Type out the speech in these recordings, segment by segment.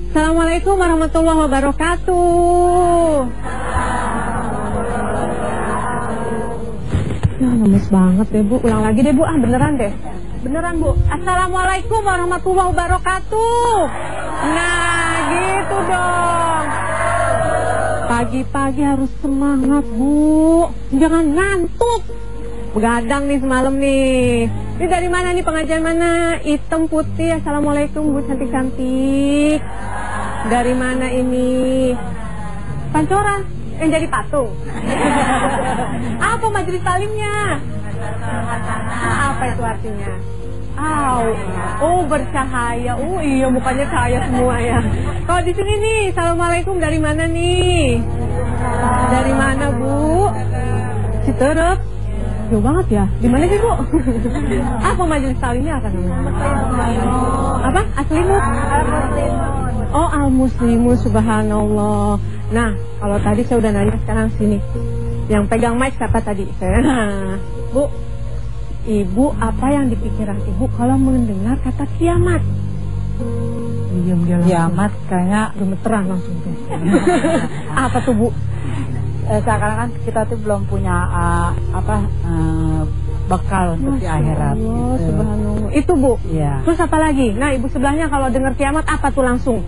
Assalamualaikum warahmatullahi wabarakatuh. Ya, lemes banget deh Bu. Ulang lagi deh Bu. Beneran deh. Beneran Bu. Assalamualaikum warahmatullahi wabarakatuh. Nah gitu dong. Pagi-pagi harus semangat Bu. Jangan ngantuk. Begadang nih semalam nih. Ini dari mana nih, pengajian mana? Hitam putih. Assalamualaikum Bu, cantik-cantik. Dari mana ini? Pancoran yang jadi patung. Apa majelis talimnya? Apa itu artinya? Oh bercahaya. Oh iya, mukanya cahaya semua ya. Kalau di sini nih, assalamualaikum, dari mana nih? Dari mana Bu? Citerep. Jauh banget ya. Di mana sih Bu? Apa majelis talimnya apa namanya? Apa? Aslimut? Oh, Al-Muslimun, subhanallah. Nah, kalau tadi saya udah nanya, sekarang sini. Yang pegang mic siapa tadi? Saya. Bu, Ibu, apa yang di pikiran Ibu kalau mendengar kata kiamat? Diam dia langsung. Kiamat kayaknya gemeteran langsung tuh. Apa tuh Bu? Seakan-akan kita tuh belum punya bekal untuk di akhirat. Oh, subhanallah. Itu Bu. Ya. Terus apa lagi? Nah, Ibu sebelahnya kalau dengar kiamat apa tuh langsung?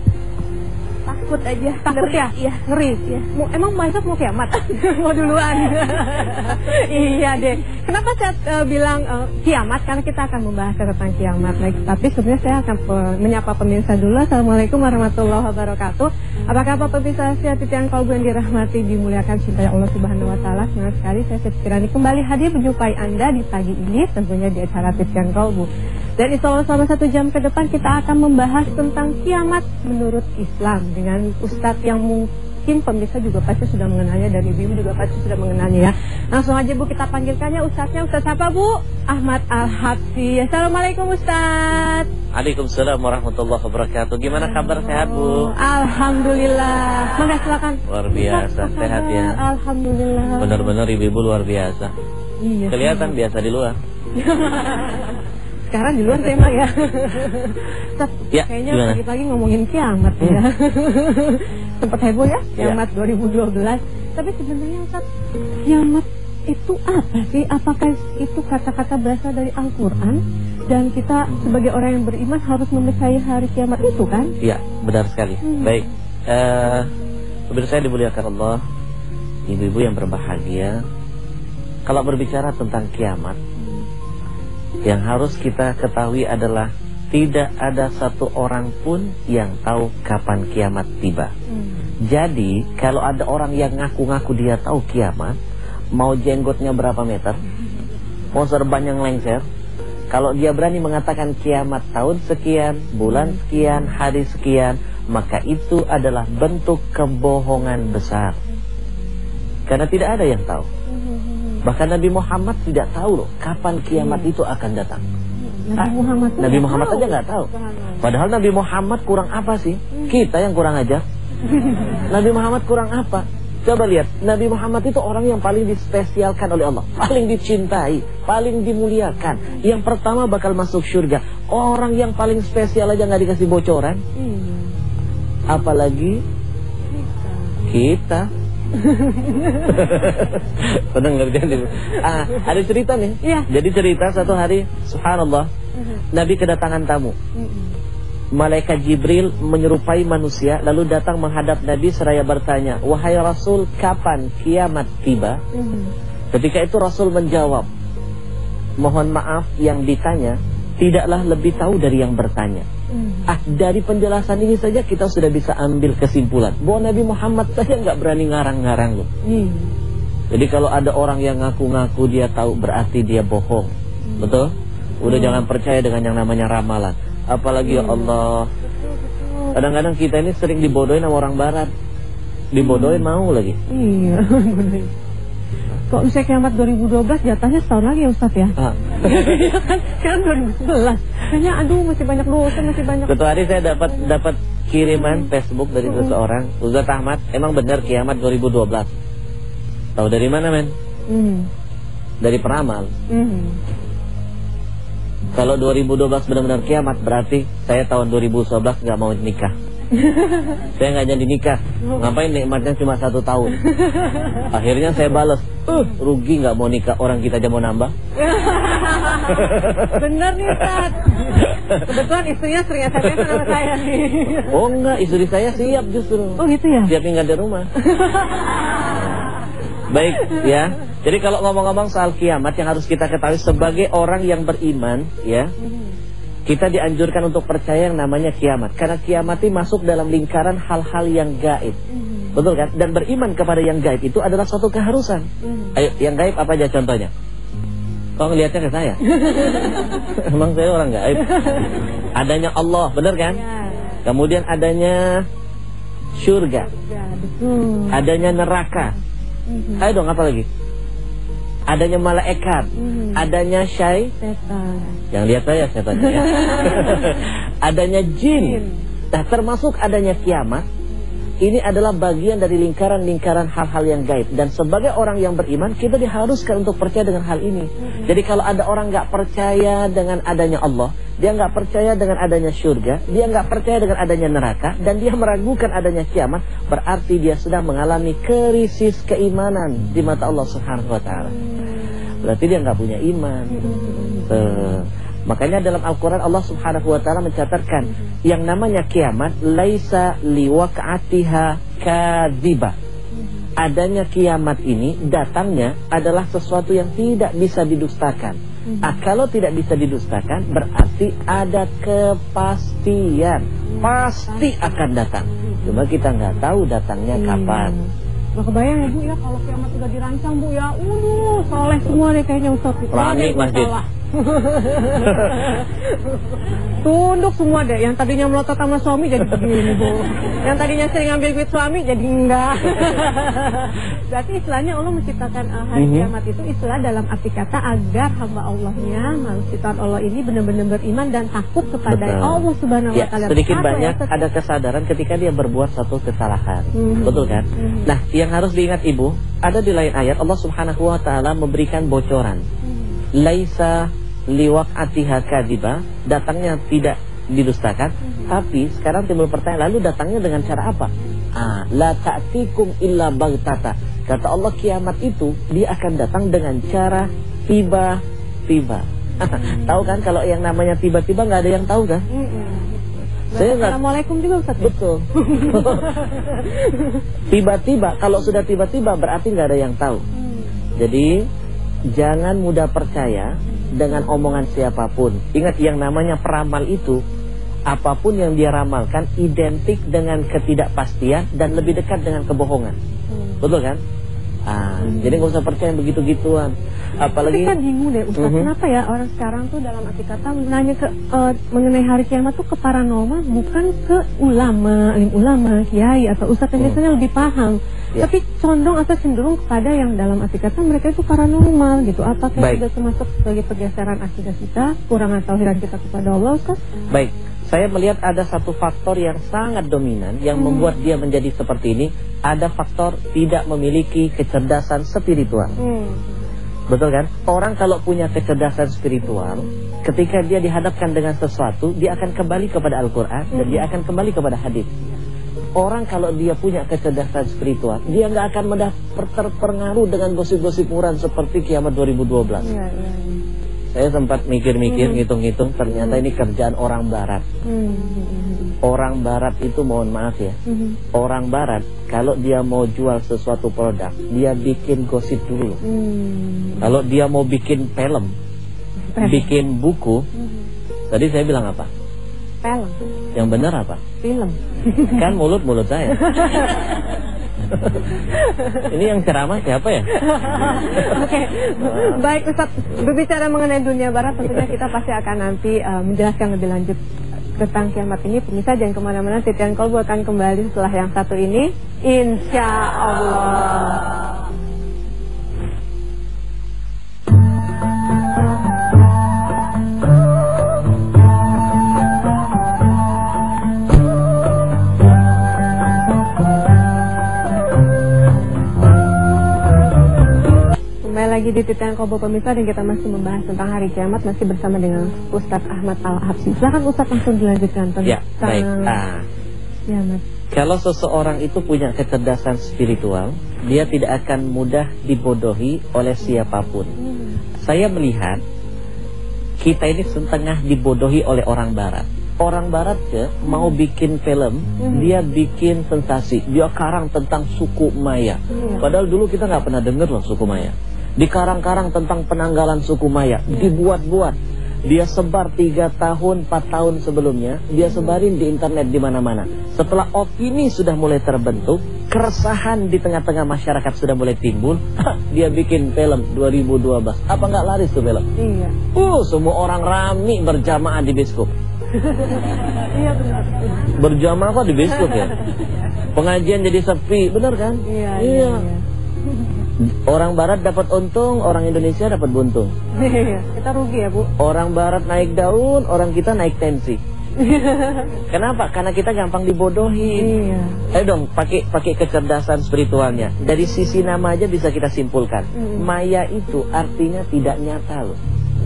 Takut aja. Takut ya? Iya. Ngeri? Iya. Emang besok mau kiamat? Mau duluan? Iya deh. Kenapa saya bilang kiamat? Karena kita akan membahas tentang kiamat. Tapi sebenarnya saya akan menyapa pemirsa dulu. Assalamualaikum warahmatullahi wabarakatuh. Apa kabar pemirsa yang kalbu yang dirahmati, dimuliakan cinta Allah Subhanahu Wa Taala. Senang sekali saya Sekirani kembali hadir menjumpai Anda di pagi ini, tentunya di acara Titian Kalbu. Dan insya Allah selama 1 jam ke depan kita akan membahas tentang kiamat menurut Islam dengan Ustadz yang mungkin pemirsa juga pasti sudah mengenalnya, dan ibu juga pasti sudah mengenalnya ya. Langsung aja Bu, kita panggilkannya Ustadznya. Ustadz apa Bu? Ahmad Al-Habsyi. Assalamualaikum Ustadz. Waalaikumsalam warahmatullahi wabarakatuh. Gimana kabar, sehat Bu? Alhamdulillah. Mangga silakan. Luar biasa, sehat ya. Alhamdulillah. Benar-benar ibu-ibu luar biasa. Iya. Kelihatan biasa di luar. Sekarang di luar tema ya. Ya, kayaknya gimana? pagi-pagi ngomongin kiamat ya. Sempat heboh ya, kiamat 2012. Tapi sebenarnya Ustaz, kiamat itu apa sih? Apakah itu kata-kata berasal dari Al-Quran? Dan kita sebagai orang yang beriman harus mempercayai hari kiamat itu kan? Iya, benar sekali. Baik, pemirsa yang dimuliakan Allah, ibu-ibu yang berbahagia, kalau berbicara tentang kiamat, yang harus kita ketahui adalah tidak ada satu orang pun yang tahu kapan kiamat tiba. Jadi kalau ada orang yang ngaku-ngaku dia tahu kiamat, mau jenggotnya berapa meter, mau serbannya lengser, kalau dia berani mengatakan kiamat tahun sekian, bulan sekian, hari sekian, maka itu adalah bentuk kebohongan besar. Karena tidak ada yang tahu. Bahkan Nabi Muhammad tidak tahu loh kapan kiamat itu akan datang. Nabi Muhammad aja nggak tahu. Padahal Nabi Muhammad kurang apa sih? Kita yang kurang ajar. Nabi Muhammad kurang apa? Coba lihat, Nabi Muhammad itu orang yang paling dispesialkan oleh Allah, paling dicintai, paling dimuliakan. Yang pertama bakal masuk surga. Orang yang paling spesial aja nggak dikasih bocoran. Apalagi kita. Pernah ngerjain dulu. Ada cerita nih. Jadi cerita satu hari, subhanallah, Nabi kedatangan tamu. Malaikat Jibril menyerupai manusia, lalu datang menghadap Nabi seraya bertanya, "Wahai Rasul, kapan kiamat tiba?" Ketika itu Rasul menjawab, "Mohon maaf, yang ditanya tidaklah lebih tahu dari yang bertanya." Dari penjelasan ini saja kita sudah bisa ambil kesimpulan bahwa Nabi Muhammad saja nggak berani ngarang-ngarang loh. Jadi kalau ada orang yang ngaku-ngaku dia tahu, berarti dia bohong. Betul? Udah jangan percaya dengan yang namanya ramalan. Apalagi ya Allah, kadang-kadang kita ini sering dibodohin sama orang barat. Dibodohin mau lagi. Iya. Kok misalnya kiamat 2012 jatahnya setahun lagi ya Ustaz ya? Iya kan, sekarang 2011. Kayaknya aduh masih banyak dosa, masih banyak. Suatu hari saya dapat kiriman Facebook dari seseorang, Ustaz Ahmad, emang benar kiamat 2012? Tahu dari mana, men? Dari peramal. Kalau 2012 benar-benar kiamat, berarti saya tahun 2011 nggak mau nikah. Saya nggak jadi nikah. Ngapain nikmatnya cuma 1 tahun. Akhirnya saya balas, rugi nggak mau nikah, orang kita aja mau nambah. Bener nih Ustaz. Kebetulan istrinya sering SMS sama saya nih. Oh enggak, istri saya siap justru. Oh gitu ya? Siap tinggal di rumah. Baik ya. Jadi kalau ngomong-ngomong soal kiamat, yang harus kita ketahui sebagai orang yang beriman ya, kita dianjurkan untuk percaya yang namanya kiamat. Karena kiamat itu masuk dalam lingkaran hal-hal yang gaib. Betul kan? Dan beriman kepada yang gaib itu adalah suatu keharusan. Ayo, yang gaib apa aja contohnya? Kok ngelihatnya ke saya? Emang saya orang gaib? Adanya Allah, benar kan? Kemudian adanya surga, adanya neraka. Ayo dong, apa lagi? Adanya malaikat, adanya setan. Yang lihat saya setan ya. Adanya jin. Nah, termasuk adanya kiamat. Ini adalah bagian dari lingkaran-lingkaran hal-hal yang gaib. Dan sebagai orang yang beriman, kita diharuskan untuk percaya dengan hal ini. Jadi kalau ada orang nggak percaya dengan adanya Allah, dia nggak percaya dengan adanya surga, dia nggak percaya dengan adanya neraka, dan dia meragukan adanya kiamat, berarti dia sedang mengalami krisis keimanan di mata Allah Subhanahu wa Ta'ala. Berarti dia nggak punya iman. Makanya dalam Al-Quran Allah Subhanahu wa Ta'ala mencatatkan yang namanya kiamat laisa liwaqa'atiha kadziba. Adanya kiamat ini datangnya adalah sesuatu yang tidak bisa didustakan. Kalau tidak bisa didustakan berarti ada kepastian, pasti akan datang. Cuma kita nggak tahu datangnya kapan. Gak kebayang ya Bu ya, kalau kiamat sudah dirancang Bu ya, soleh semua deh kayaknya Ustaz. Rame masjid. Tunduk semua deh. Yang tadinya melotot sama suami jadi begini Bu. Yang tadinya sering ngambil duit suami jadi enggak. Berarti istilahnya Allah menciptakan hari kiamat itu istilah dalam arti kata agar hamba Allahnya, makhluk ciptaan Allah ini benar-benar beriman dan takut kepada Allah Subhanahu wa Ta'ala. Sedikit banyak ada kesadaran ketika dia berbuat satu kesalahan. Betul kan? Nah, yang harus diingat Ibu, ada di lain ayat Allah Subhanahu wa Ta'ala memberikan bocoran. Laisa liwaqatiha kadziba, datangnya tidak didustakan. Tapi sekarang timbul pertanyaan, lalu datangnya dengan cara apa? La ta'tikum illa baghtata. Kata Allah kiamat itu dia akan datang dengan cara tiba-tiba. Tahu kan kalau yang namanya tiba-tiba nggak ada yang tahu kan? Saya Assalamualaikum juga Ustaz. Betul. Tiba-tiba, kalau sudah tiba-tiba berarti nggak ada yang tahu. Jadi jangan mudah percaya dengan omongan siapapun. Ingat yang namanya peramal itu, apapun yang dia ramalkan identik dengan ketidakpastian dan lebih dekat dengan kebohongan. Betul kan? Jadi nggak usah percaya begitu-gituan. Apalagi kan bingung deh Ustaz, kenapa ya orang sekarang tuh dalam arti kata nanya ke mengenai hari kiamat tuh ke paranormal, bukan ke ulama, alim ulama, kiai atau ustaz yang biasanya lebih paham. Tapi condong atau cenderung kepada yang dalam arti kata mereka itu paranormal gitu. Apakah sudah termasuk sebagai pergeseran akidah kita, kurangan tauhid kita kepada Allah Ustaz? Baik, saya melihat ada satu faktor yang sangat dominan yang membuat dia menjadi seperti ini. Ada faktor tidak memiliki kecerdasan spiritual. Betul kan? Orang kalau punya kecerdasan spiritual, ketika dia dihadapkan dengan sesuatu, dia akan kembali kepada Al-Quran dan dia akan kembali kepada hadis. Orang kalau dia punya kecerdasan spiritual, dia nggak akan mudah terpengaruh dengan gosip-gosip murah seperti kiamat 2012. Saya sempat mikir-mikir, ngitung-ngitung, ternyata ini kerjaan orang barat. Orang barat itu mohon maaf ya, orang barat kalau dia mau jual sesuatu produk, dia bikin gosip dulu. Kalau dia mau bikin film, bikin buku, tadi saya bilang apa? Film. Yang benar apa? Film. Kan mulut saya. Ini yang ceramah siapa ya? Oke. Baik Ustaz, berbicara mengenai dunia barat, tentunya kita pasti akan nanti menjelaskan lebih lanjut tentang kiamat ini. Pemirsa jangan kemana-mana, Titian Kolbu akan kembali setelah yang satu ini, insya Allah. Lagi di Titian Kolbu pemirsa, dan kita masih membahas tentang hari kiamat, masih bersama dengan Ustadz Ahmad Al-Habsyi. Silakan Ustadz langsung dilanjutkan tentang. Ya, baik. Kiamat. Kalau seseorang itu punya kecerdasan spiritual, dia tidak akan mudah dibodohi oleh siapapun. Saya melihat kita ini setengah dibodohi oleh orang barat. Orang barat ya, mau bikin film, dia bikin sensasi. Dia karang tentang suku Maya. Padahal dulu kita nggak pernah dengar loh suku Maya. Dikarang-karang tentang penanggalan suku Maya, dibuat-buat. Dia sebar 3 tahun, 4 tahun sebelumnya, dia sebarin di internet di mana-mana. Setelah opini sudah mulai terbentuk, keresahan di tengah-tengah masyarakat sudah mulai timbul, dia bikin film 2012. Apa nggak laris tuh film? Iya. Semua orang rame berjamaah di bioskop. Iya benar. Berjamaah kok di bioskop ya? Pengajian jadi sepi, benar kan? Iya. Orang barat dapat untung, orang Indonesia dapat buntung. Kita rugi ya, Bu. Orang barat naik daun, orang kita naik tensi. Kenapa? Karena kita gampang dibodohi. Iya. Ayo dong, pakai kecerdasan spiritualnya. Dari sisi nama aja bisa kita simpulkan. Maya itu artinya tidak nyata loh.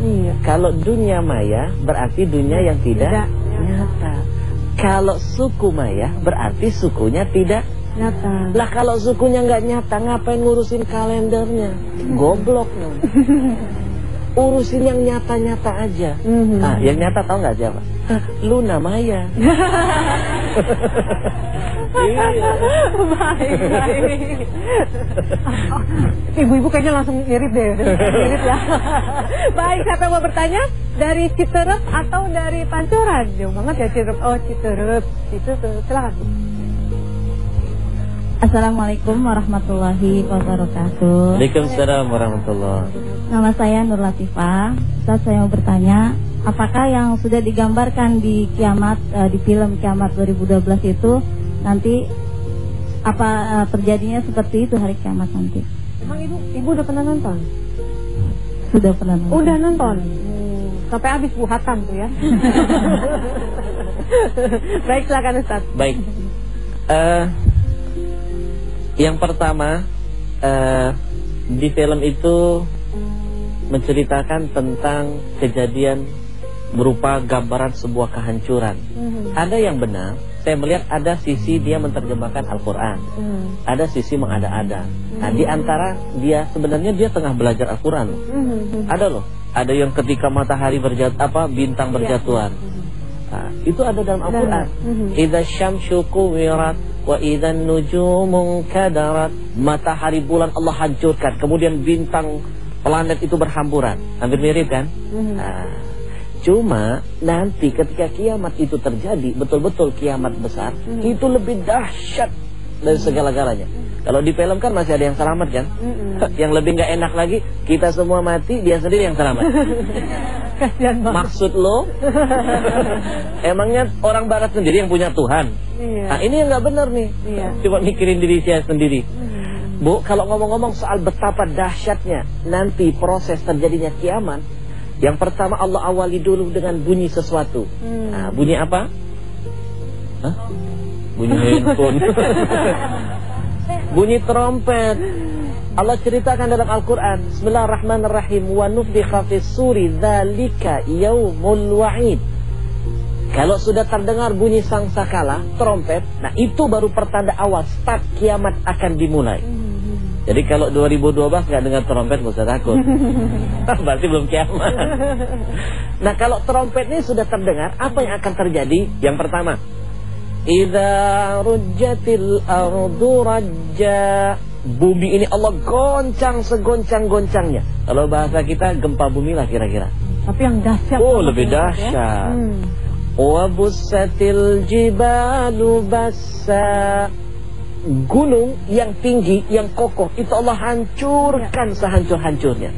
Iya. Kalau dunia maya berarti dunia yang tidak nyata. Kalau suku maya berarti sukunya tidak nyata. Lah kalau sukunya nggak nyata, ngapain ngurusin kalendernya? Goblok no. Urusin yang nyata-nyata aja. Nah, yang nyata tahu nggak siapa? Luna Maya. Iya. Baik. Ibu-ibu kayaknya langsung mirip deh. Mirip ya. Baik, siapa yang mau bertanya? Dari Citerep atau dari Pancoran? Jauh banget ya Citerep. Oh, Citerep. Silakan. Assalamualaikum warahmatullahi wabarakatuh. Waalaikumsalam warahmatullahi. Nama saya Nur Latifah. Ustaz, saya mau bertanya, apakah yang sudah digambarkan di kiamat di film Kiamat 2012 itu nanti apa terjadinya seperti itu hari kiamat nanti? Emang ibu udah pernah nonton? Sudah pernah nonton. Udah nonton. Sampai habis Bu Hatam tuh ya. Baik, silakan Ustaz. Baik. Yang pertama, di film itu menceritakan tentang kejadian berupa gambaran sebuah kehancuran. Ada yang benar, saya melihat ada sisi dia menerjemahkan Al-Quran, ada sisi mengada-ada. Nah, di antara dia sebenarnya dia tengah belajar Al-Quran. Ada loh, ada yang ketika matahari bintang berjatuhan. Nah, itu ada dalam Al-Quran. Idza syamsu kuwirat wa idzan nujumu kadarat. Matahari, bulan Allah hancurkan, kemudian bintang planet itu berhamburan. Hampir mirip kan? Nah, cuma nanti ketika kiamat itu terjadi, betul-betul kiamat besar, itu lebih dahsyat dari segala-galanya. Kalau di film kan masih ada yang selamat kan? Yang lebih nggak enak lagi, kita semua mati, dia sendiri yang selamat. Kasihan banget. Maksud lo? Emangnya orang barat sendiri yang punya Tuhan? Iya. Nah, ini yang nggak benar nih. Iya. Coba mikirin diri saya sendiri. Bu, kalau ngomong-ngomong soal betapa dahsyatnya nanti proses terjadinya kiamat, yang pertama Allah awali dulu dengan bunyi sesuatu. Nah, bunyi apa? Hah? Bunyi handphone. Bunyi trompet. Allah ceritakan dalam Al-Quran, Bismillahirrahmanirrahim, wa nufikha fis suri dzalika yaumul wa'id. Kalau sudah terdengar bunyi sangsakala, trompet, nah itu baru pertanda awal start kiamat akan dimulai. Jadi kalau 2012 nggak dengar trompet, nggak usah takut. Berarti belum kiamat. Nah, kalau trompet ini sudah terdengar, apa yang akan terjadi? Yang pertama, idza rujjatil ardu rajja. Bumi ini Allah goncang segoncang-goncangnya. Kalau bahasa kita gempa bumi lah kira-kira. Tapi yang dahsyat. Oh, lebih dahsyat. Wa bussatil jibalu bassa. Gunung yang tinggi, yang kokoh, itu Allah hancurkan sehancur-hancurnya.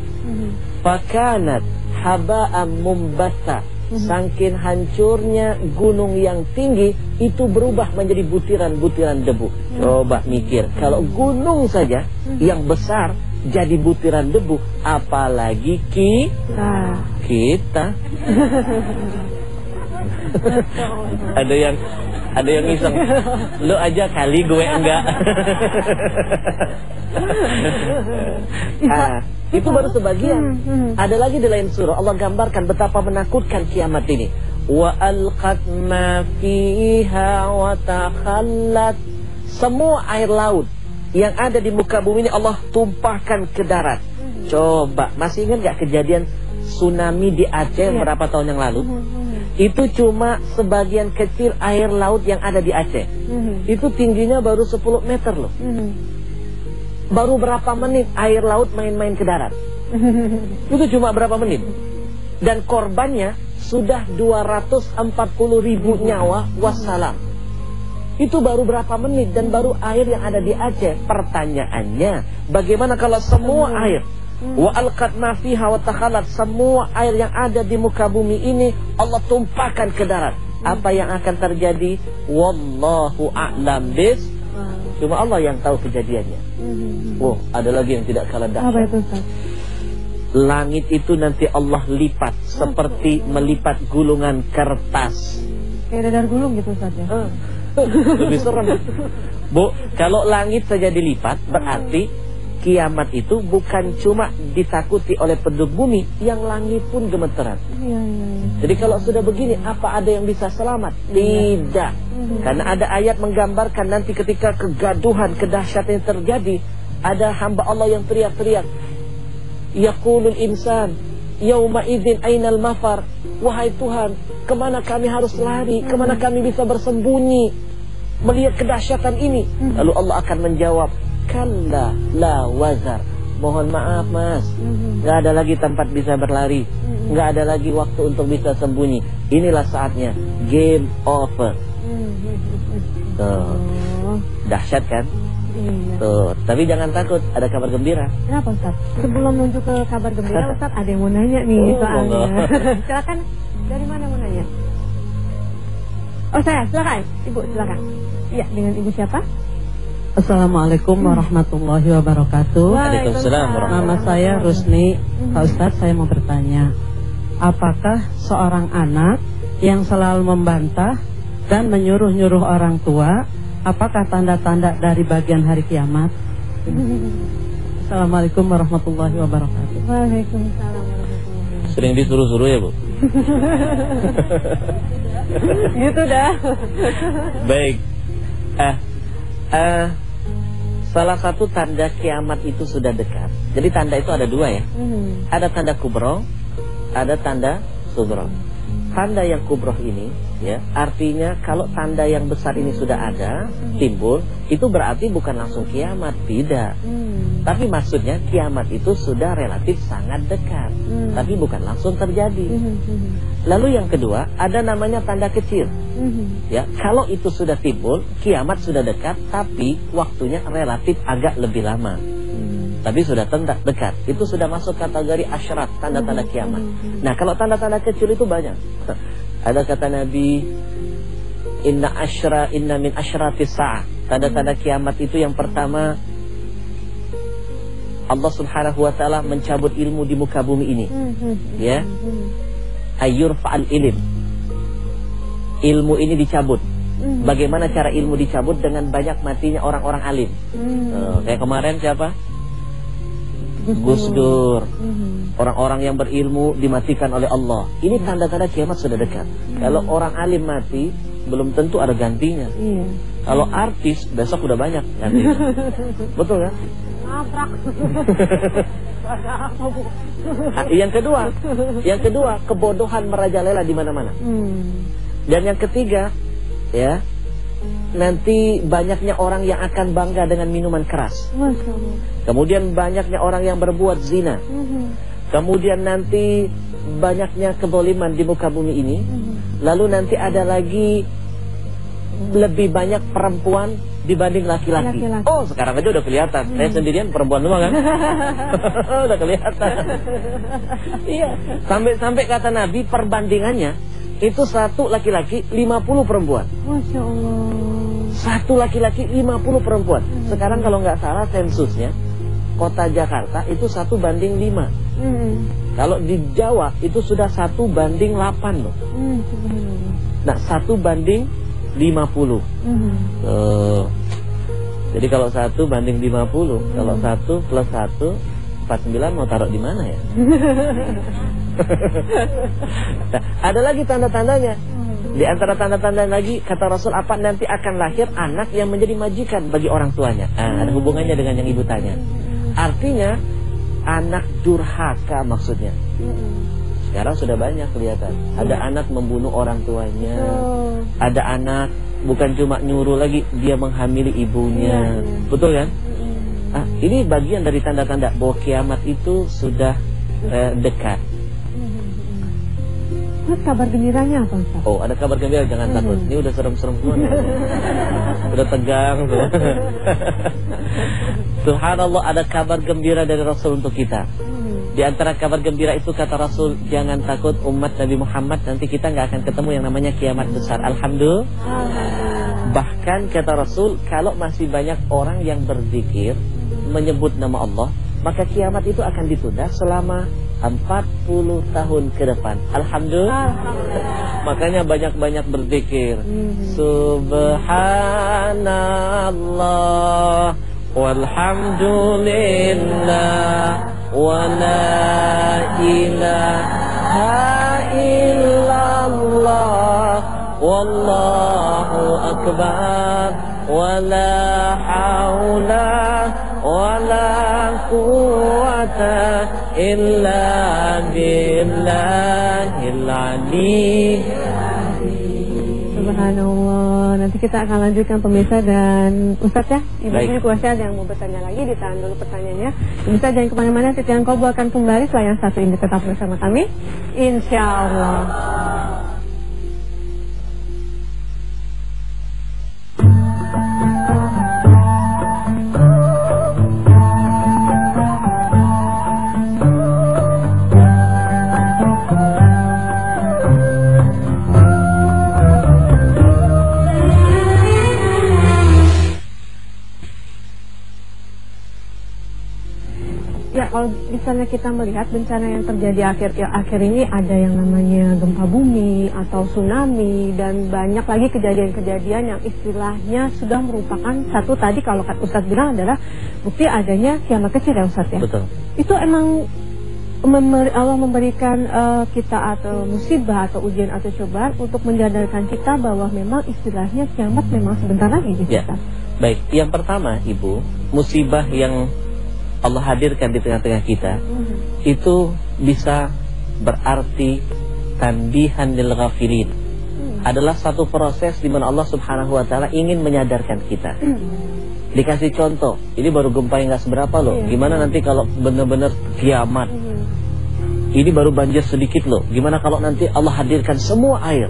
Fakanat haba'an mumbatha. Saking hancurnya gunung yang tinggi, itu berubah menjadi butiran-butiran debu. Coba mikir, kalau gunung saja yang besar jadi butiran debu, apalagi kita. Ada yang iseng, lu aja kali, gue enggak. Itu baru sebagian. Ada lagi di lain surah Allah gambarkan betapa menakutkan kiamat ini. wa alqat ma fiha wa takhallat. Semua air laut yang ada di muka bumi ini Allah tumpahkan ke darat. Coba, masih ingat gak kejadian tsunami di Aceh berapa tahun yang lalu? Itu cuma sebagian kecil air laut yang ada di Aceh. Itu tingginya baru 10 meter loh. Baru berapa menit air laut main-main ke darat. Itu cuma berapa menit. Dan korbannya sudah 240.000 nyawa, wassalam. Itu baru berapa menit dan baru air yang ada di Aceh. Pertanyaannya, bagaimana kalau semua air wa alqat ma fiha wa takhallat, semua air yang ada di muka bumi ini Allah tumpahkan ke darat? Apa yang akan terjadi? Wallahu a'lam bis. Cuma Allah yang tahu kejadiannya. Oh, ada lagi yang tidak kalah dahsyat. Apa itu, Ustaz? Langit itu nanti Allah lipat seperti melipat gulungan kertas. Kayak dadar gulung gitu, Ustaz ya. Lebih serem, Bu. Kalau langit saja dilipat, berarti kiamat itu bukan cuma ditakuti oleh penduduk bumi, yang langit pun gemeteran. Iya. Jadi kalau sudah begini, apa ada yang bisa selamat? Tidak. Karena ada ayat menggambarkan nanti ketika kegaduhan, kedahsyatan terjadi, ada hamba Allah yang teriak-teriak, yaqulul insan yauma idzin ainal mafar. Wahai Tuhan, kemana kami harus lari? Kemana kami bisa bersembunyi melihat kedahsyatan ini? Lalu Allah akan menjawab, kalla la wazar. Mohon maaf mas, nggak ada lagi tempat bisa berlari, nggak ada lagi waktu untuk bisa sembunyi. Inilah saatnya, game over. Tuh, dahsyat kan? Iya. Tuh, tapi jangan takut, ada kabar gembira. Kenapa, Ustaz? Sebelum menuju ke kabar gembira, Ustaz, ada yang mau nanya nih soalnya. Silakan, dari mana mau nanya? Oh, saya, silakan. Ibu, silakan. Iya, dengan Ibu siapa? Assalamualaikum warahmatullahi wabarakatuh. Waalaikumsalam warahmatullahi Nama saya Rusni. Pak Ustadz, saya mau bertanya, apakah seorang anak yang selalu membantah dan menyuruh-nyuruh orang tua, apakah tanda-tanda dari bagian hari kiamat? Assalamualaikum warahmatullahi wabarakatuh. Waalaikumsalam warahmatullahi wabarakatuh. Sering disuruh-suruh ya Bu? Gitu dah. Baik. Salah satu tanda kiamat itu sudah dekat. Jadi tanda itu ada dua ya. Ada tanda kubro, ada tanda sugro. Tanda yang kubro ini ya, artinya kalau tanda yang besar ini sudah ada, timbul, itu berarti bukan langsung kiamat, tidak. Tapi maksudnya kiamat itu sudah relatif sangat dekat, tapi bukan langsung terjadi. Lalu yang kedua, ada namanya tanda kecil. Ya, kalau itu sudah timbul, kiamat sudah dekat, tapi waktunya relatif agak lebih lama. Tapi sudah dekat. Itu sudah masuk kategori asyarat, tanda-tanda kiamat. Nah, kalau tanda-tanda kecil itu banyak. Ada kata Nabi, inna min asyratis sa'ah. Tanda-tanda kiamat itu yang pertama, Allah Subhanahu wa taala mencabut ilmu di muka bumi ini. Ya. Ayyurfa'al ilim. Ilmu ini dicabut. Bagaimana cara ilmu dicabut? Dengan banyak matinya orang-orang alim. Kayak kemarin siapa? Gus Dur. Orang-orang yang berilmu dimatikan oleh Allah. Ini tanda-tanda kiamat sudah dekat. Kalau orang alim mati, belum tentu ada gantinya. Kalau artis, besok udah banyak gantinya. Betul kan? Nabrak. Yang kedua, kebodohan merajalela di mana-mana. Dan yang ketiga, ya, nanti banyaknya orang yang akan bangga dengan minuman keras. Kemudian banyaknya orang yang berbuat zina. Kemudian nanti banyaknya kezaliman di muka bumi ini. Lalu nanti ada lagi lebih banyak perempuan dibanding laki-laki. Oh, sekarang aja udah kelihatan. Saya sendirian perempuan semua kan? Udah kelihatan. Iya. Sampai kata Nabi, perbandingannya itu 1 laki-laki 50 perempuan. Masya Allah. 1 laki-laki 50 perempuan. Sekarang kalau nggak salah sensusnya, kota Jakarta itu 1 banding 5. Kalau di Jawa itu sudah 1 banding 8 loh. Nah, 1 banding 50. Jadi kalau 1 banding 50, kalau 1 plus 1 49, mau taruh di mana ya? Nah, Ada lagi tanda-tandanya. Di antara tanda-tanda lagi kata Rasul apa, nanti akan lahir anak yang menjadi majikan bagi orang tuanya. Ada hubungannya dengan yang ibu tanya. Artinya anak durhaka maksudnya. Sekarang sudah banyak kelihatan. Ada anak membunuh orang tuanya. Ada anak bukan cuma nyuruh lagi, dia menghamili ibunya. Betul kan? Ini bagian dari tanda-tanda bahwa kiamat itu sudah dekat. Terus kabar gembiranya apa, Ustaz? Oh, ada kabar gembira, jangan takut. Ini udah serem-serem semua. Udah tegang tuh. Subhanallah, ada kabar gembira dari Rasul untuk kita. Di antara kabar gembira itu kata Rasul, jangan takut umat Nabi Muhammad, nanti kita nggak akan ketemu yang namanya kiamat besar. Alhamdulillah. Bahkan kata Rasul, kalau masih banyak orang yang berzikir menyebut nama Allah, maka kiamat itu akan ditunda selama 40 tahun ke depan. Alhamdulillah. Makanya banyak-banyak berzikir. Subhanallah walhamdulillah wa la ilaha illallah wallahu akbar wa la haula wa la quwwata illa billahil ali. Subhanallah. Nanti kita akan lanjutkan pemirsa dan Ustadz ya. Ibu kuasa yang mau bertanya lagi, ditahan dulu pertanyaannya. Pemirsa jangan kemana-mana, Titian Kolbu akan kembali setelah yang satu ini, tetap bersama kami, insya Allah. Kalau misalnya kita melihat bencana yang terjadi akhir ini, ada yang namanya gempa bumi atau tsunami dan banyak lagi kejadian-kejadian yang istilahnya sudah merupakan satu, tadi kalau Ustadz bilang adalah bukti adanya kiamat kecil ya Ustadz ya. Betul. Itu emang Allah memberikan kita atau musibah atau ujian atau cobaan untuk menyadarkan kita bahwa memang istilahnya kiamat memang sebentar lagi gitu. Ya. Baik, yang pertama Ibu, musibah yang Allah hadirkan di tengah-tengah kita itu bisa berarti tanbihan lil ghafilin. Adalah satu proses di mana Allah Subhanahu wa taala ingin menyadarkan kita. Dikasih contoh, ini baru gempa yang enggak seberapa loh. Gimana nanti kalau benar-benar kiamat? Ini baru banjir sedikit loh. Gimana kalau nanti Allah hadirkan semua air?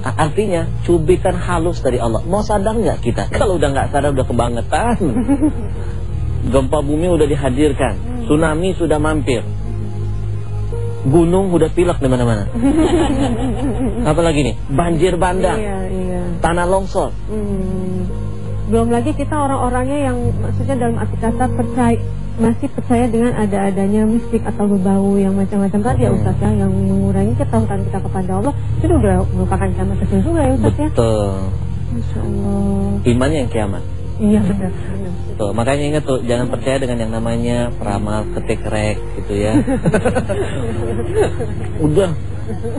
Artinya cubitan halus dari Allah. Mau sadar nggak kita? Kalau udah nggak sadar udah kebangetan. Gempa bumi udah dihadirkan, tsunami sudah mampir, gunung udah pilek di mana-mana. Apalagi nih, banjir bandang, tanah longsor. Belum lagi kita orang-orangnya yang maksudnya dalam arti kata masih percaya dengan ada-adanya mistik atau berbau yang macam-macam tadi ya Ustaz ya, yang mengurangi ketaatan kita kepada Allah. Itu udah merupakan kiamat kecil juga ya Ustaz ya. Betul. Masya Allah. Imannya yang kiamat. Iya benar. Tuh, makanya ingat tuh, jangan percaya dengan yang namanya peramal ketik rek gitu ya. Udah,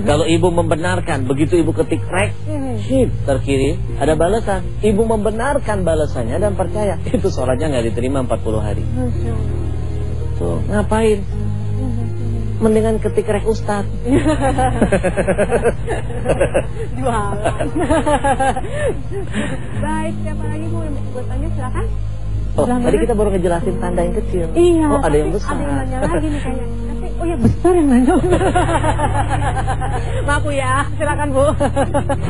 kalau ibu membenarkan, begitu ibu ketik rek, hit terkirim, ada balasan. Ibu membenarkan balasannya dan percaya, itu sholatnya nggak diterima 40 hari. Tuh, ngapain? Mendingan ketik rek Ustadz. Jualan. Baik, siapa lagi Bu yang mau bertanya, silakan. Oh, tadi kita baru ngejelasin tanda yang kecil. Iya. Oh, ada yang besar. Ada yang nanya lagi nih kayaknya. Tapi, oh ya besar yang nanya. Maaf Bu ya, silakan Bu.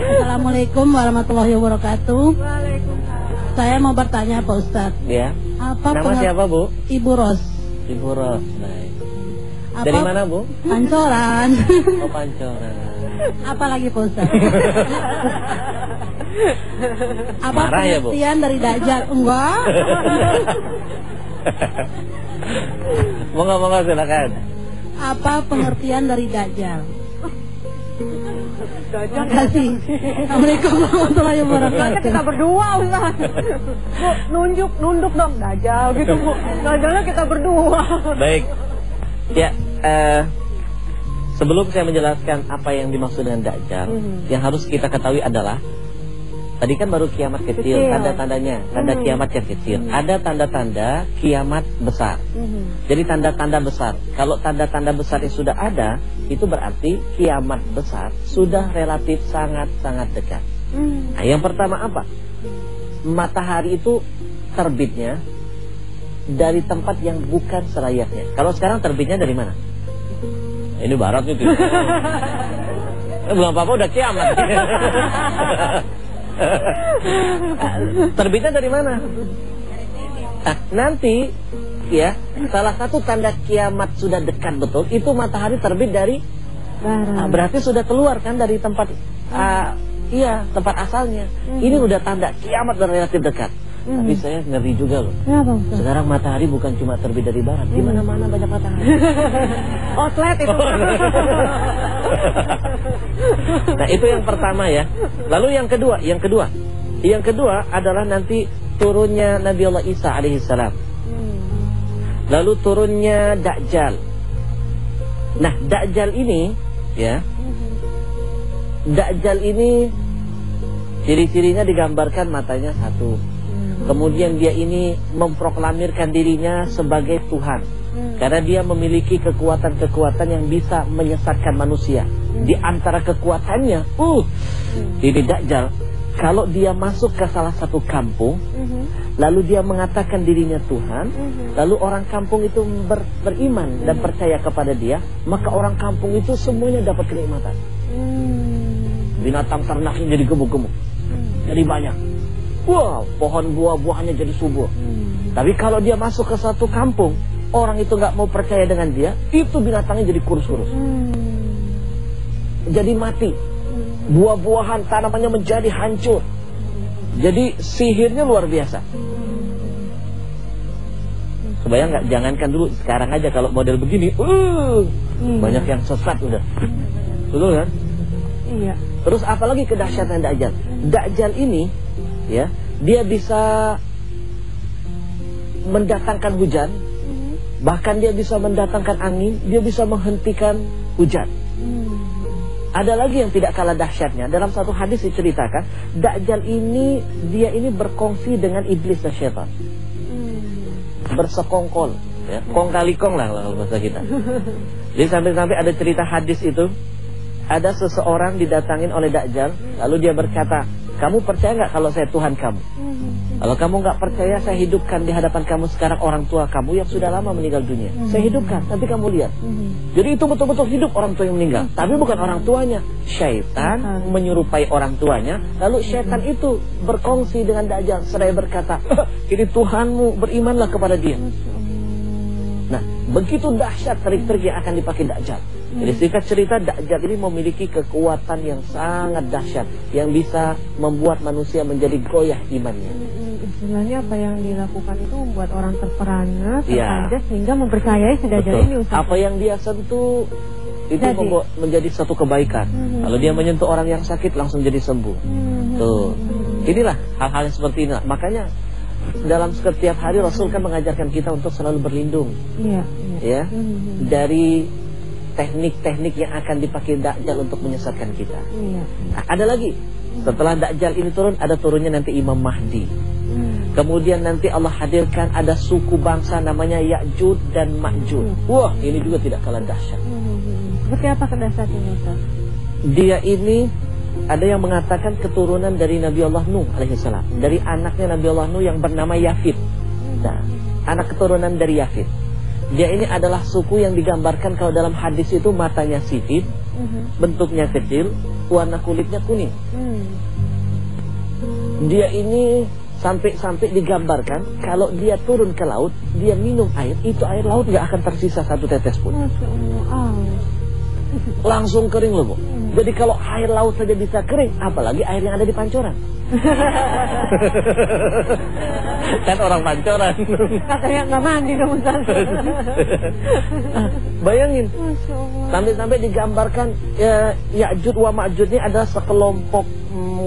Assalamualaikum warahmatullahi wabarakatuh. Waalaikumsalam. Saya mau bertanya Pak Ustadz. Ya. Apa nama siapa Bu? Ibu Ros. Ibu Ros. Baik. Apa? Dari mana Bu? Pancoran. Oh, Pancoran. Apa lagi Pak Ustadz? Apa marah ya Bu? pengertian dari Dajjal? Enggak. Monggo silakan. Apa pengertian dari Dajjal? Terima kasih. Assalamualaikum warahmatullahi wabarakatuh. Kita berdua Ustaz. Bu, nunduk dong Dajjal gitu Bu. Dajjalnya kita berdua. Baik. Ya, sebelum saya menjelaskan apa yang dimaksud dengan Dajjal, yang harus kita ketahui adalah tadi kan baru kiamat kecil, tanda-tandanya, tanda kiamat yang kecil. Ada tanda-tanda kiamat besar. Jadi tanda-tanda besar. Kalau tanda-tanda besar yang sudah ada, itu berarti kiamat besar sudah relatif sangat-sangat dekat. Nah, yang pertama apa? Matahari itu terbitnya dari tempat yang bukan selayaknya. Kalau sekarang terbitnya dari mana? Ini barat itu. Belum apa-apa udah kiamat. Terbitnya dari mana? Nah, nanti ya, salah satu tanda kiamat sudah dekat betul itu matahari terbit dari barat. Berarti sudah keluar kan dari tempat tempat asalnya. Ini udah tanda kiamat dan relatif dekat. Tapi saya ngeri juga loh. Sekarang matahari bukan cuma terbit dari barat, di mana-mana banyak matahari. Outlet itu. Nah, itu yang pertama ya. Lalu yang kedua adalah nanti turunnya Nabi Allah Isa alaihissalam. Lalu turunnya Dajjal. Nah, Dajjal ini ya. Dajjal ini ciri-cirinya digambarkan matanya satu. Kemudian dia ini memproklamirkan dirinya sebagai Tuhan. Karena dia memiliki kekuatan-kekuatan yang bisa menyesatkan manusia. Di antara kekuatannya, ini Dajjal, kalau dia masuk ke salah satu kampung, lalu dia mengatakan dirinya Tuhan, lalu orang kampung itu beriman dan percaya kepada dia, maka orang kampung itu semuanya dapat kenikmatan. Binatang ternaknya jadi gemuk-gemuk, jadi banyak. Wow, pohon buah-buahannya jadi subur. Tapi kalau dia masuk ke satu kampung, orang itu nggak mau percaya dengan dia, itu binatangnya jadi kurus-kurus, jadi mati. Buah-buahan tanamannya menjadi hancur. Jadi sihirnya luar biasa. Kebayang nggak? Jangankan dulu, sekarang aja kalau model begini, banyak yang sesat udah. Betul kan? Iya. Terus apalagi kedahsyatan Dajjal? Dajjal ini ya, dia bisa mendatangkan hujan, bahkan dia bisa mendatangkan angin, dia bisa menghentikan hujan. Ada lagi yang tidak kalah dahsyatnya. Dalam satu hadis diceritakan, Dajjal ini dia ini berkongsi dengan iblis dan syaitan. Bersekongkol, ya, kong kali kong lah kalau bahasa kita. Jadi sampai-sampai ada cerita hadis itu, ada seseorang didatangin oleh Dajjal, lalu dia berkata, kamu percaya nggak kalau saya Tuhan kamu? Kalau kamu nggak percaya, saya hidupkan di hadapan kamu sekarang orang tua kamu yang sudah lama meninggal dunia. Saya hidupkan, nanti kamu lihat. Jadi itu betul-betul hidup orang tua yang meninggal. Tapi bukan orang tuanya. Syaitan menyerupai orang tuanya. Lalu syaitan itu berkongsi dengan Dajjal. Seraya berkata, ini Tuhanmu, berimanlah kepada dia. Nah, begitu dahsyat trik-trik yang akan dipakai Dajjal. Jadi singkat cerita, Dajjal ini memiliki kekuatan yang sangat dahsyat, yang bisa membuat manusia menjadi goyah imannya. Istilahnya apa yang dilakukan itu membuat orang terperangah, terperanjat, sehingga mempercayai si Dajjal ini. Apa yang dia sentuh itu membuat menjadi satu kebaikan. Kalau dia menyentuh orang yang sakit, langsung jadi sembuh. Tuh, inilah hal-hal yang seperti ini. Makanya dalam setiap hari Rasul kan mengajarkan kita untuk selalu berlindung, dari teknik-teknik yang akan dipakai Dajjal untuk menyesatkan kita. Nah, ada lagi, setelah Dajjal ini turun, ada turunnya nanti Imam Mahdi. Kemudian nanti Allah hadirkan ada suku bangsa namanya Ya'jud dan Ma'jud. Wah, ini juga tidak kalah dahsyat. Seperti apa kedahsyatannya, Ustaz? Dia ini ada yang mengatakan keturunan dari Nabi Allah Nuh alaihissalam, dari anaknya Nabi Allah Nuh yang bernama Yafid. Nah, anak keturunan dari Yafid. Dia ini adalah suku yang digambarkan kalau dalam hadis itu matanya sipit, bentuknya kecil, warna kulitnya kuning. Dia ini sampai digambarkan kalau dia turun ke laut, dia minum air, itu air laut gak akan tersisa satu tetes pun. Langsung kering loh, Bu. Jadi kalau air laut saja bisa kering, apalagi air yang ada di pancoran. Kan orang pancoran. Katanya nggak mandi dong, Ustaz. Bayangin, sampai digambarkan Ya'jud wa Ma'jud ini adalah sekelompok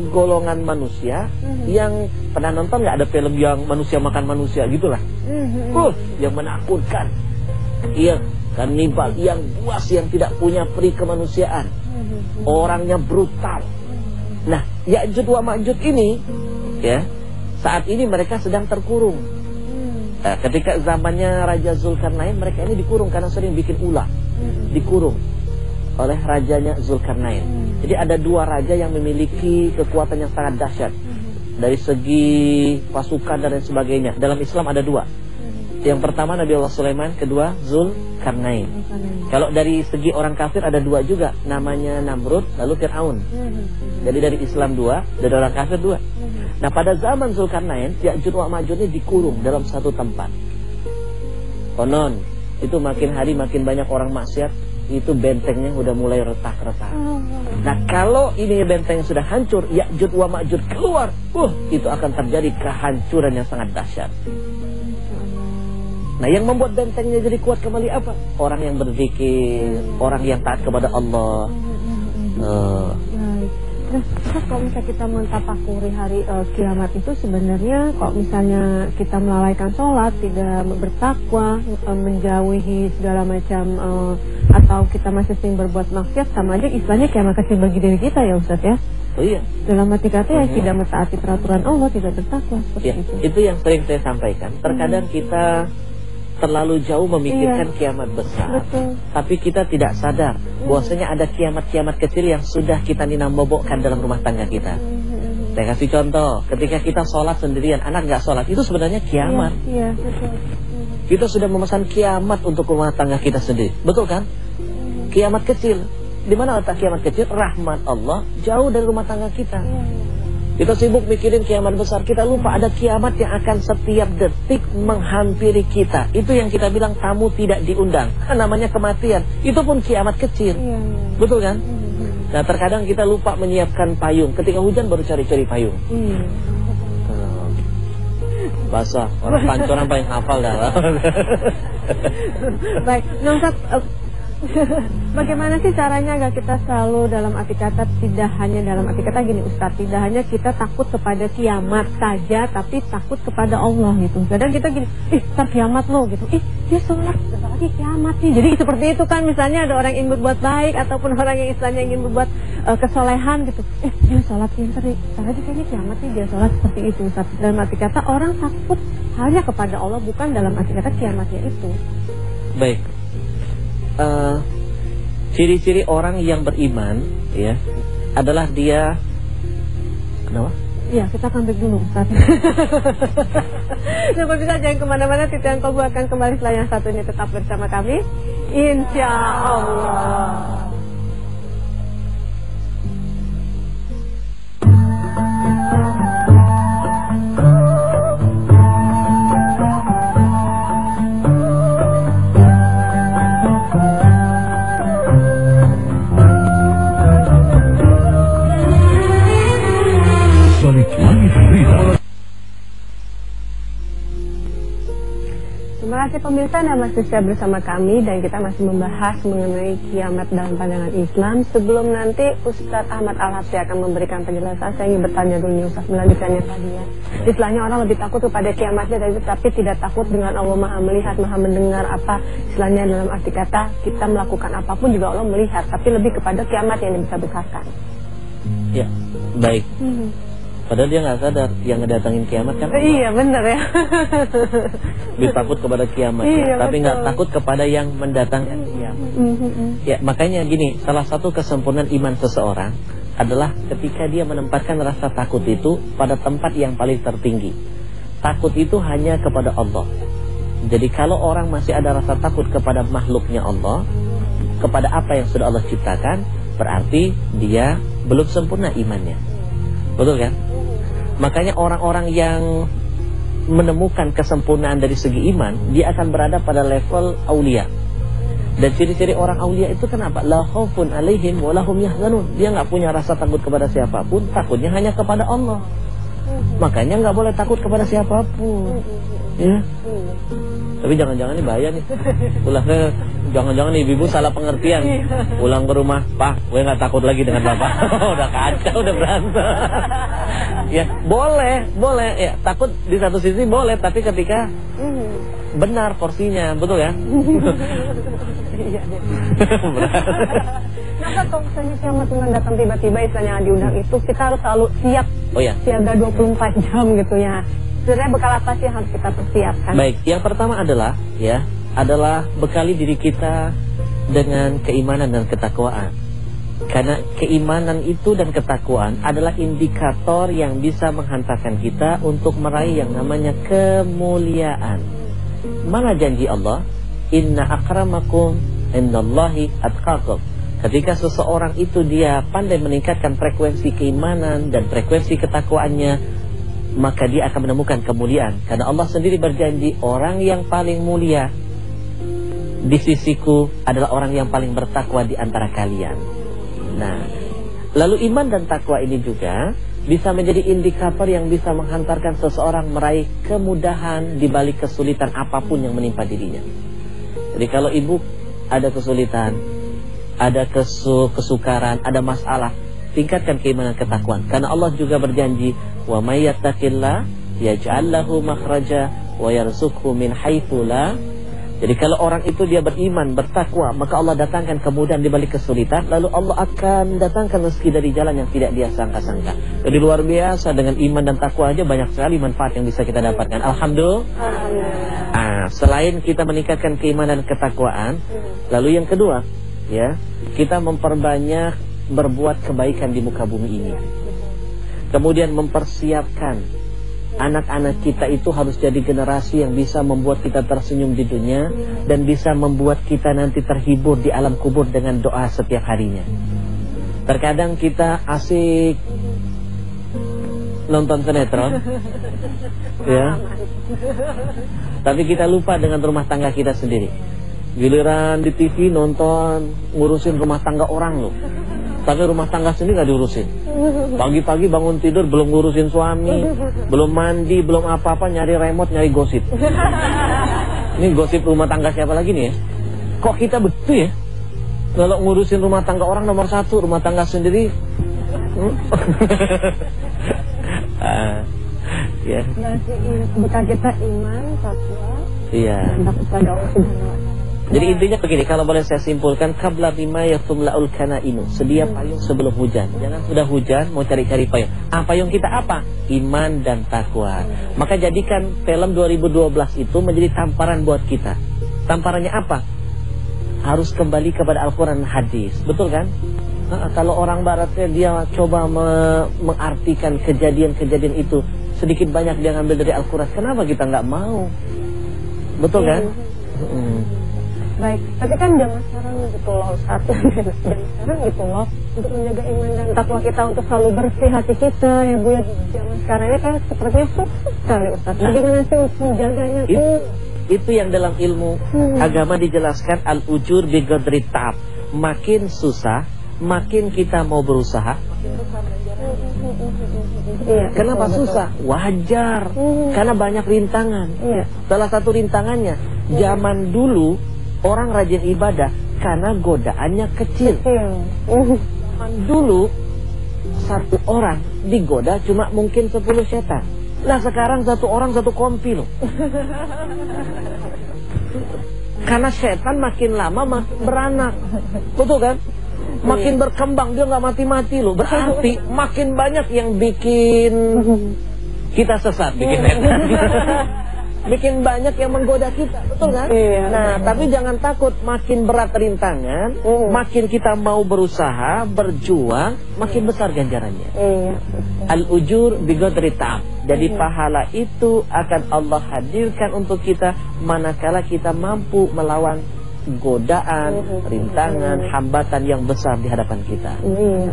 golongan manusia yang pernah nonton nggak ada film yang manusia makan manusia gitulah, yang menakutkan. Iya, kanibal yang buas, yang tidak punya peri kemanusiaan. Orangnya brutal. Nah, Ya'juj wa Ma'juj ini, ya, saat ini mereka sedang terkurung. Nah, ketika zamannya Raja Zulkarnain, mereka ini dikurung karena sering bikin ulah. Dikurung oleh rajanya Zulkarnain. Jadi ada dua raja yang memiliki kekuatan yang sangat dahsyat dari segi pasukan dan lain sebagainya. Dalam Islam ada dua. Yang pertama Nabi Allah Sulaiman, kedua Zulkarnain. Kalau dari segi orang kafir ada dua juga, namanya Namrud, lalu Fir'aun. Jadi dari Islam dua, dari orang kafir dua. Nah, pada zaman Zulkarnain, Ya'juj wa Ma'juj ini dikurung dalam satu tempat. Konon, itu makin hari makin banyak orang maksiat, itu bentengnya udah mulai retak-retak. Nah, kalau ini bentengnya sudah hancur, Ya'juj wa Ma'juj keluar, itu akan terjadi kehancuran yang sangat dahsyat. Nah, yang membuat bentengnya jadi kuat kembali apa? Orang yang berzikir, orang yang taat kepada Allah. Nah, kalau misalnya kita mentafakuri hari kiamat itu sebenarnya kalau misalnya kita melalaikan sholat, tidak bertakwa, menjauhi segala macam atau kita masih sering berbuat maksiat, sama aja istilahnya kiamat kecil bagi diri kita ya Ustaz ya. Oh iya. Dalam arti kata ya tidak mentaati peraturan Allah, tidak bertakwa seperti Ya, itu yang sering saya sampaikan. Terkadang kita terlalu jauh memikirkan kiamat besar. Betul. Tapi kita tidak sadar bahwasanya ada kiamat-kiamat kecil yang sudah kita ninambobokkan dalam rumah tangga kita. Saya kasih contoh, ketika kita sholat sendirian, anak nggak sholat, itu sebenarnya kiamat. Iya, betul. Kita sudah memesan kiamat untuk rumah tangga kita sendiri. Betul kan? Kiamat kecil. Di mana letak kiamat kecil? Rahmat Allah jauh dari rumah tangga kita. Kita sibuk mikirin kiamat besar, kita lupa ada kiamat yang akan setiap detik menghampiri kita. Itu yang kita bilang tamu tidak diundang. Namanya kematian. Itu pun kiamat kecil. Betul kan? Nah, terkadang kita lupa menyiapkan payung. Ketika hujan baru cari-cari payung. Basah, orang Pancoran paling hafal dah. Baik, nah Ustaz, bagaimana sih caranya agar kita selalu dalam arti kata, tidak hanya dalam arti kata gini Ustaz, tidak hanya kita takut kepada kiamat saja, tapi takut kepada Allah gitu. Kadang kita gini, ntar kiamat loh gitu, dia sholat, bentar lagi kiamat nih. Jadi seperti itu kan, misalnya ada orang yang ingin berbuat baik ataupun orang yang istilahnya ingin berbuat kesolehan gitu, dia sholat ntar lagi kayaknya kiamat nih, dia sholat, seperti itu Ustaz. Dalam arti kata orang takut hanya kepada Allah, bukan dalam arti kata kiamatnya itu. Baik. Ciri-ciri orang yang beriman ya adalah dia kenapa? Iya, kita akan break dulu Ustaz. Sampai bisa jangan kemana-mana, Titian Kolbu akan kembali setelah yang satu ini, tetap bersama kami Insya Allah. Terima kasih pemirsa, Anda masih setia bersama kami dan kita masih membahas mengenai kiamat dalam pandangan Islam. Sebelum nanti Ustadz Ahmad Al-Habsyi akan memberikan penjelasan, saya ingin bertanya dulu nih Ustadz, melanjutkannya tadi ya. Istilahnya orang lebih takut kepada kiamatnya, tapi tidak takut dengan Allah Maha melihat, Maha mendengar, apa istilahnya dalam arti kata kita melakukan apapun juga Allah melihat, tapi lebih kepada kiamat yang dibesar-besarkan. Ya, baik. Padahal dia nggak sadar yang ngedatangin kiamat kan. Iya benar ya. Lebih takut kepada kiamat, tapi nggak takut kepada yang mendatangkan kiamat. Ya, makanya gini, salah satu kesempurnaan iman seseorang adalah ketika dia menempatkan rasa takut itu pada tempat yang paling tertinggi. Takut itu hanya kepada Allah. Jadi kalau orang masih ada rasa takut kepada makhluknya Allah, kepada apa yang sudah Allah ciptakan, berarti dia belum sempurna imannya. Betul kan? Makanya orang-orang yang menemukan kesempurnaan dari segi iman, dia akan berada pada level aulia. Dan ciri-ciri orang aulia itu kenapa? La khaufun alaihim wa lahum yahzanun. Dia nggak punya rasa takut kepada siapapun, takutnya hanya kepada Allah. Makanya nggak boleh takut kepada siapapun. Ya. Tapi jangan-jangan nih bahaya nih. Ulangnya jangan-jangan nih ibu salah pengertian. Pulang ke rumah, Pak, gue nggak takut lagi dengan Bapak. Udah kacau, udah berantem. Ya, boleh ya. Takut di satu sisi boleh, tapi ketika benar porsinya, betul ya? Iya. Kenapa kalau misalnya kiamat Tuhan datang tiba-tiba istilahnya diundang itu kita harus selalu siap. Oh ya. Siaga 24 jam gitu ya. Sebenarnya bekal apa sih yang harus kita persiapkan? Baik, yang pertama adalah bekali diri kita dengan keimanan dan ketakwaan. Karena keimanan itu dan ketakwaan adalah indikator yang bisa menghantarkan kita untuk meraih yang namanya kemuliaan. Mana janji Allah? Inna akramakum indallahi atqakum. Ketika seseorang itu dia pandai meningkatkan frekuensi keimanan dan frekuensi ketakwaannya, maka dia akan menemukan kemuliaan. Karena Allah sendiri berjanji, orang yang paling mulia di sisiku adalah orang yang paling bertakwa di antara kalian. Nah, lalu iman dan takwa ini juga bisa menjadi indikator yang bisa menghantarkan seseorang meraih kemudahan di balik kesulitan apapun yang menimpa dirinya. Jadi kalau ibu ada kesulitan, ada kesukaran, ada masalah, tingkatkan keimanan ketakwaan. Karena Allah juga berjanji, wa may yattaqillah yaj'al lahu makhraja wa yarzuqhu min haitsu la. Jadi kalau orang itu dia beriman, bertakwa, maka Allah datangkan kemudahan di balik kesulitan, lalu Allah akan datangkan rezeki dari jalan yang tidak dia sangka-sangka. Jadi luar biasa, dengan iman dan takwa aja banyak sekali manfaat yang bisa kita dapatkan. Alhamdulillah. Selain kita meningkatkan keimanan dan ketakwaan, lalu yang kedua, ya, kita memperbanyak berbuat kebaikan di muka bumi ini. Kemudian mempersiapkan anak-anak kita itu harus jadi generasi yang bisa membuat kita tersenyum di dunia dan bisa membuat kita nanti terhibur di alam kubur dengan doa setiap harinya. Terkadang kita asik nonton sinetron, ya, tapi kita lupa dengan rumah tangga kita sendiri. Giliran di TV nonton ngurusin rumah tangga orang loh, tapi rumah tangga sendiri gak diurusin. Pagi-pagi bangun tidur belum ngurusin suami, belum mandi, belum apa-apa, nyari remote, nyari gosip. Ini gosip rumah tangga siapa lagi nih ya? Kok kita betul ya? Kalau ngurusin rumah tangga orang nomor 1, rumah tangga sendiri. Ya. Bekal kita iman, takwa. Iya. Kepada Allah Subhanahu wa Ta'ala. Jadi intinya begini, kalau boleh saya simpulkan, qabla bima yatumla'ul kanainu, sedia payung sebelum hujan. Jangan sudah hujan mau cari-cari payung. Payung kita apa? Iman dan takwa. Maka jadikan film 2012 itu menjadi tamparan buat kita. Tamparannya apa? Harus kembali kepada Al-Quran dan hadis. Betul kan? Kalau orang baratnya dia coba mengartikan kejadian-kejadian itu, sedikit banyak dia ngambil dari Al-Quran. Kenapa kita nggak mau? Betul kan? Baik, tapi kan zaman sekarang gitu loh, zaman sekarang gitu loh, untuk menjaga iman dan takwa kita, untuk selalu bersih hati kita ya Bu ya. Zaman sekarang ini kan sepertinya susah sekali Ustaz. Bagaimana sih untuk menjaganya tuh? Itu yang dalam ilmu agama dijelaskan al-ujur bi qadri ta'ab. Makin susah, makin kita mau berusaha. Iya, kenapa susah? Wajar, karena banyak rintangan. Salah satu rintangannya, zaman dulu orang rajin ibadah karena godaannya kecil. Zaman dulu satu orang digoda cuma mungkin 10 setan. Nah sekarang satu orang satu kompi loh. Karena setan makin lama makin beranak. Betul kan? Makin berkembang, dia nggak mati-mati loh. Berarti makin banyak yang bikin kita sesat, bikin banyak yang menggoda kita, betul kan? Nah, tapi jangan takut, makin berat rintangan, makin kita mau berusaha, berjuang, makin besar ganjarannya. Al-ujur bi qadri ta'ab. Jadi pahala itu akan Allah hadirkan untuk kita manakala kita mampu melawan godaan, rintangan, hambatan yang besar di hadapan kita.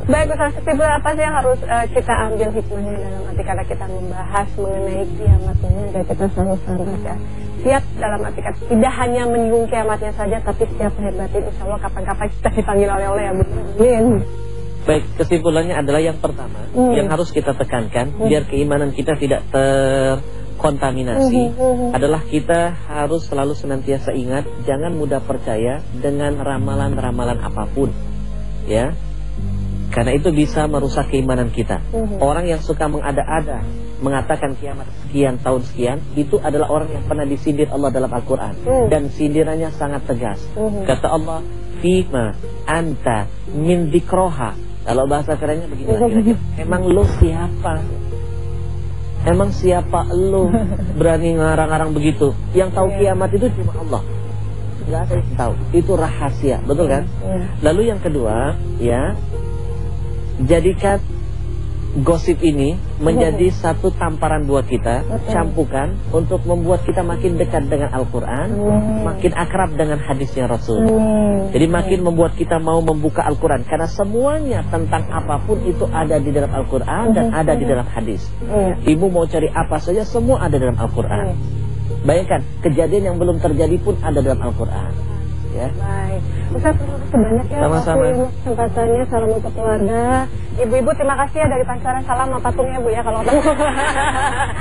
Baik, Ustaz, apa sih yang harus kita ambil hikmahnya dalam arti kata kita membahas mengenai kiamatnya, agar kita selalu siap dalam arti kata tidak hanya menyinggung kiamatnya saja, tapi siap lahir batin, insya Allah kapan-kapan kita dipanggil oleh Allah ya Bu. Baik, kesimpulannya adalah yang pertama yang harus kita tekankan biar keimanan kita tidak terkontaminasi adalah kita harus selalu senantiasa ingat, jangan mudah percaya dengan ramalan-ramalan apapun, ya, karena itu bisa merusak keimanan kita. Orang yang suka mengada-ada, mengatakan kiamat sekian tahun sekian, itu adalah orang yang pernah disindir Allah dalam Al-Quran. Dan sindirannya sangat tegas. Kata Allah, fima anta min dzikroha. Kalau bahasa kerennya begini lagi, emang lo siapa? Emang siapa lo berani ngarang-ngarang begitu? Yang tahu kiamat itu cuma Allah. Nggak ada yang tahu. Itu rahasia, betul kan? Lalu yang kedua, ya, jadikan gosip ini menjadi satu tamparan buat kita, campukan untuk membuat kita makin dekat dengan Al-Quran, makin akrab dengan hadisnya Rasul. Jadi makin membuat kita mau membuka Al-Quran, karena semuanya tentang apapun itu ada di dalam Al-Quran dan ada di dalam hadis. Ibu mau cari apa saja, semua ada dalam Al-Quran. Bayangkan, kejadian yang belum terjadi pun ada dalam Al-Quran. Ya. Baik, Ustaz, terima kasih banyak ya. Sama-sama. Kesempatannya, salam untuk keluarga. Ibu-ibu terima kasih ya dari Pancoran, salam sama patungnya Bu ya kalau ketemu.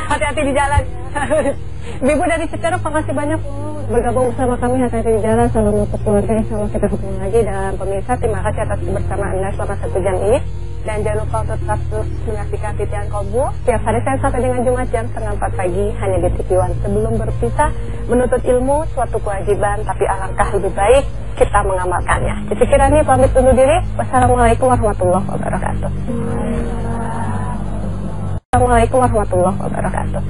Hati-hati di jalan. Ibu dari Citerep, makasih banyak bergabung bersama kami. Hati-hati di jalan, salam untuk keluarga. Insyaallah kita ketemu lagi. Dan pemirsa, terima kasih atas kebersamaan Anda selama 1 jam ini. Dan jangan lupa untuk tetap terus menyaksikan Titian Kolbu setiap hari Senin sampai dengan Jumat jam 3:30 pagi hanya di TV One. Sebelum berpisah, menuntut ilmu suatu kewajiban, tapi alangkah lebih baik kita mengamalkannya. Siti Kirani pamit undur diri. Wassalamualaikum warahmatullahi wabarakatuh. Wassalamualaikum warahmatullahi wabarakatuh.